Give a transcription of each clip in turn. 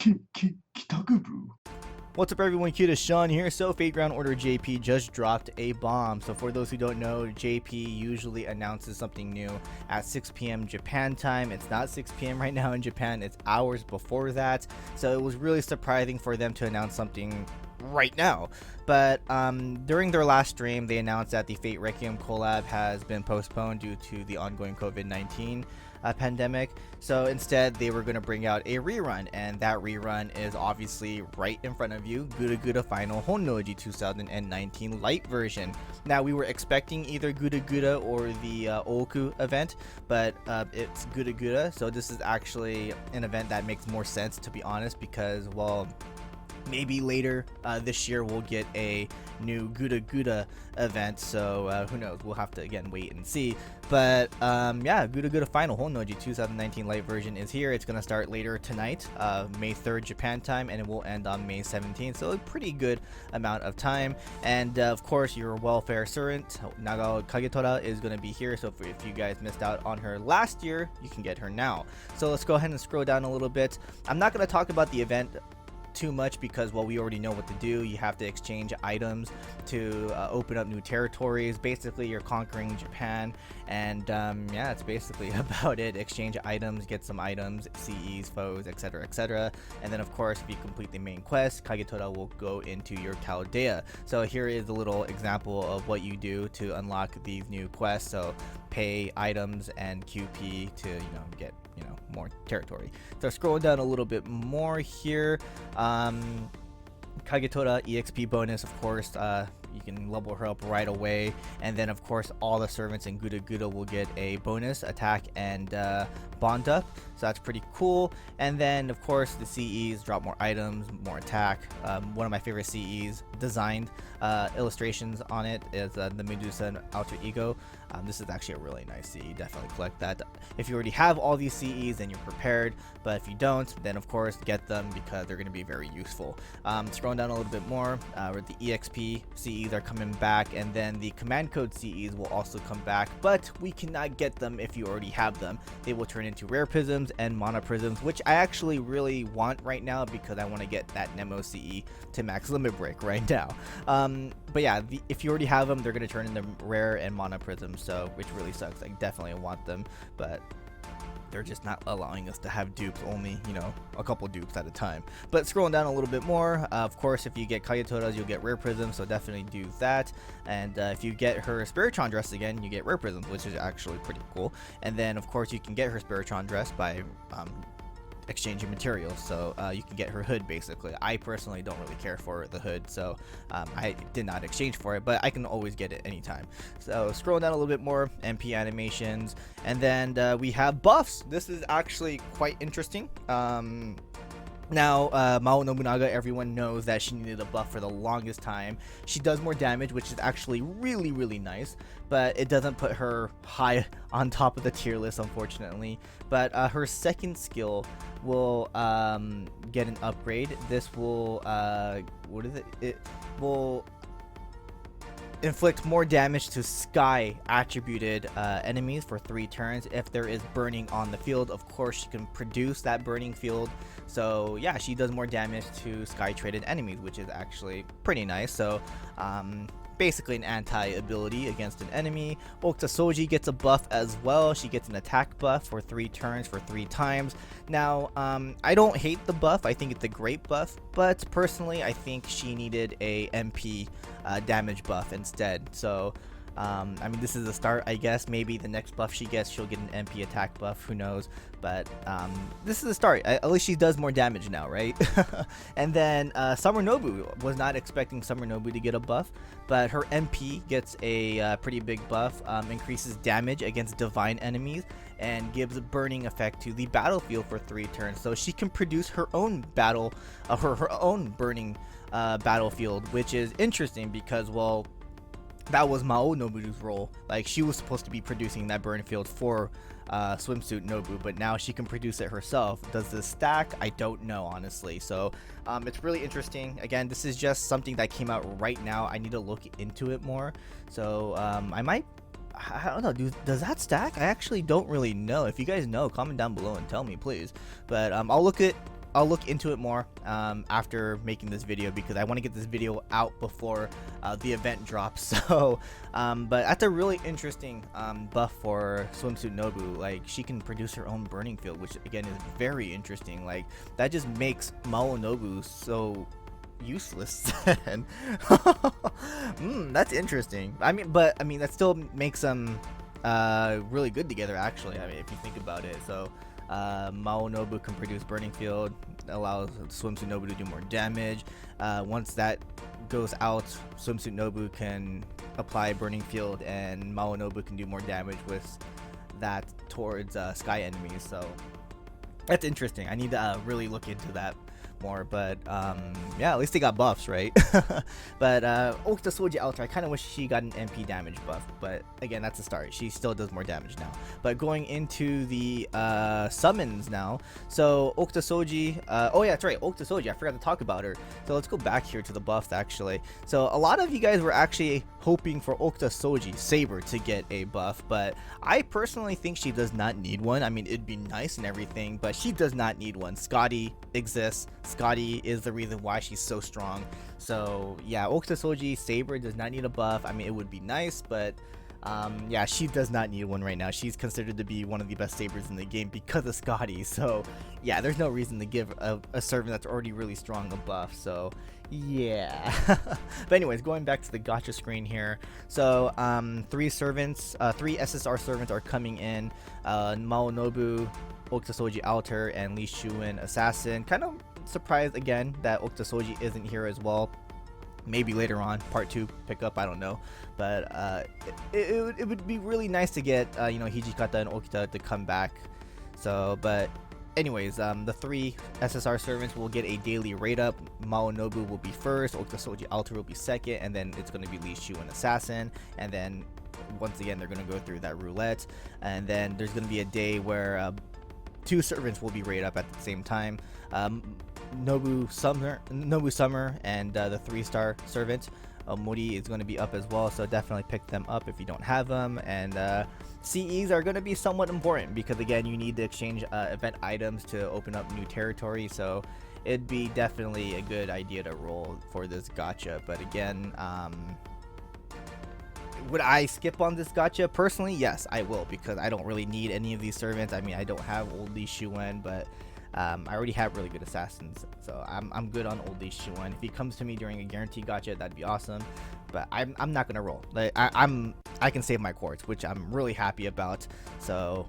Kitakubu. What's up everyone, KitaSean here. So Fate Ground Order JP just dropped a bomb. So for those who don't know, JP usually announces something new at 6 p.m. Japan time. It's not 6 p.m. right now in Japan, it's hours before that. So it was really surprising for them to announce something right now. But during their last stream, they announced that the Fate Requiem collab has been postponed due to the ongoing COVID-19 pandemic. So instead, they were going to bring out a rerun, and that rerun is obviously right in front of you, Guda Guda Honnoji 2019 light version. Now, we were expecting either Guda Guda or the Oku event, but it's Guda Guda, so this is actually an event that makes more sense, to be honest, because, well, maybe later this year we'll get a new Guda Guda event, so who knows, we'll have to again wait and see. But yeah, Guda Guda Final Honnoji 2019 light version is here. It's gonna start later tonight, May 3rd Japan time, and it will end on May 17th, so a pretty good amount of time. And of course, your welfare servant Naga Kagetora is gonna be here, so if you guys missed out on her last year, you can get her now. So let's go ahead and scroll down a little bit. I'm not gonna talk about the event too much because, well, we already know what to do. You have to exchange items to open up new territories. Basically, you're conquering Japan, and yeah, that's basically about it. Exchange items, get some items, CEs, foes, etc, etc. And then of course, if you complete the main quest, Kagetora will go into your Chaldea. So here is a little example of what you do to unlock these new quests. So pay items and QP to, get more territory. So scrolling down a little bit more here, Kagetora EXP bonus, of course, you can level her up right away, and then of course all the servants in Guda Guda will get a bonus attack and bond up, so that's pretty cool. And then of course the CEs drop more items, more attack. One of my favorite CEs designed illustrations on it is the Medusa Alter Ego. This is actually a really nice CE, definitely collect that. If you already have all these CEs, then you're prepared, but if you don't, then of course get them because they're going to be very useful. Scrolling down a little bit more, where the EXP CEs are coming back, and then the command code CEs will also come back, but we cannot get them if you already have them. They will turn into rare prisms and mana prisms, which I actually really want right now because I want to get that Nemo CE to max limit break right now. But yeah, if you already have them, they're going to turn into rare and mana prisms, so which really sucks. I definitely want them, but they're just not allowing us to have dupes, only, a couple dupes at a time. But scrolling down a little bit more, of course, if you get Kagetora's, you'll get rare prisms, so definitely do that. And if you get her Spiritron dress again, you get rare prisms, which is actually pretty cool. And then, of course, you can get her Spiritron dress by exchanging materials, so you can get her hood basically. I personally don't really care for the hood, so I did not exchange for it, but I can always get it anytime. So scrolling down a little bit more, MP animations, and then we have buffs. This is actually quite interesting. Now, Mao Nobunaga, everyone knows that she needed a buff for the longest time. She does more damage, which is actually really, really nice, but it doesn't put her high on top of the tier list, unfortunately. But her second skill will get an upgrade. This will, what is it? It will inflict more damage to sky attributed enemies for 3 turns if there is burning on the field. Of course, she can produce that burning field, so yeah, she does more damage to sky traded enemies, which is actually pretty nice. So basically an anti-ability against an enemy. Okita Soji gets a buff as well. She gets an attack buff for 3 turns for 3 times. Now, I don't hate the buff. I think it's a great buff, but personally, I think she needed a MP damage buff instead. So, I mean, this is a start, I guess. Maybe the next buff she gets, she'll get an MP attack buff. Who knows? But this is a start. At least she does more damage now, right? And then Summer Nobu, was not expecting Summer Nobu to get a buff, but her MP gets a pretty big buff. Increases damage against divine enemies and gives a burning effect to the battlefield for 3 turns. So she can produce her own battle, her own burning battlefield, which is interesting because, well, that was Mao Nobu's role. Like, she was supposed to be producing that burn field for Swimsuit Nobu, but now she can produce it herself. Does this stack? I don't know, honestly. So it's really interesting. Again, this is just something that came out right now. I need to look into it more. So I don't know, does that stack? I actually don't really know. If you guys know, comment down below and tell me, please. But I'll look I'll look into it more after making this video, because I want to get this video out before the event drops. So but that's a really interesting buff for Swimsuit Nobu. Like, she can produce her own burning field, which again is very interesting. Like, that just makes Mao Nobu so useless. And that's interesting. I mean that still makes them really good together, actually. I mean, if you think about it. So Mao Nobu can produce burning field, allows Swimsuit Nobu to do more damage. Once that goes out, Swimsuit Nobu can apply burning field, and Mao Nobu can do more damage with that towards sky enemies. So that's interesting. I need to really look into that more, but yeah, at least they got buffs, right? But Okita Soji Alter, I kind of wish she got an MP damage buff, but again, that's a start. She still does more damage now. But going into the summons now, so Okita Soji, oh yeah, that's right, Okita Soji, I forgot to talk about her. So let's go back here to the buffs, actually. So a lot of you guys were actually hoping for Okita Soji Saber to get a buff, but I personally think she does not need one. I mean, it'd be nice and everything, but she does not need one. Scotty exists. Scotty is the reason why she's so strong. So yeah, Okita Soji Saber does not need a buff. I mean, it would be nice, but yeah, she does not need one right now. She's considered to be one of the best Sabers in the game because of Scotty. So yeah, there's no reason to give a servant that's already really strong a buff. So yeah. But anyways, going back to the gacha screen here. So three SSR servants are coming in. Mao Nobu, Okita Soji Alter, and Lee Shuin Assassin. Kind of surprised again that Okita Soji isn't here as well. Maybe later on, part 2 pickup, I don't know. But it would be really nice to get you know, Hijikata and Okita to come back. So but anyways, the 3 SSR servants will get a daily rate up. Mao Nobu will be first, Okita Soji Alter will be second, and then it's going to be Lee Shuin Assassin. And then once again, they're going to go through that roulette, and then there's going to be a day where 2 servants will be rated up at the same time. Nobu Summer and the 3-star servant Mori is going to be up as well, so definitely pick them up if you don't have them. And CEs are going to be somewhat important, because again, you need to exchange event items to open up new territory, so it'd be definitely a good idea to roll for this gacha. But again, would I skip on this gacha? Personally, yes, I will, because I don't really need any of these servants. I mean, I don't have old Lee Shuin, but I already have really good assassins, so I'm good on old Lee Shuin. If he comes to me during a guaranteed gacha, that'd be awesome, but I'm not gonna roll. Like, I can save my quartz, which I'm really happy about. So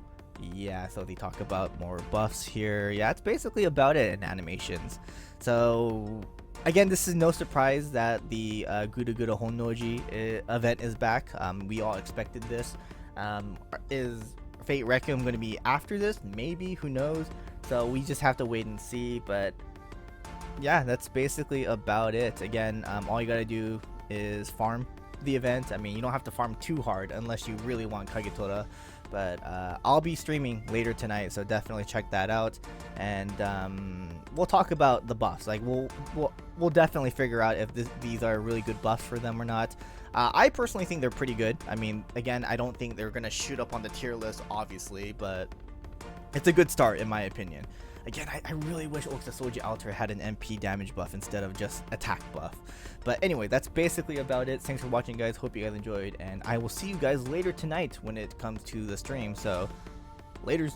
yeah, so they talk about more buffs here. Yeah, that's basically about it in animations. So again, this is no surprise that the Guda Guda Honnoji event is back. We all expected this. Is Fate Requiem going to be after this? Maybe, who knows? So we just have to wait and see. But yeah, that's basically about it. Again, all you gotta do is farm the event. I mean, you don't have to farm too hard unless you really want Kagetora. But I'll be streaming later tonight, so definitely check that out. And we'll talk about the buffs. Like, we'll definitely figure out if these are really good buffs for them or not. I personally think they're pretty good. I mean, again, I don't think they're gonna shoot up on the tier list, obviously, but it's a good start in my opinion. Again, I really wish Okita Soji Alter had an MP damage buff instead of just attack buff. But anyway, that's basically about it. Thanks for watching, guys. Hope you guys enjoyed, and I will see you guys later tonight when it comes to the stream. So, laters.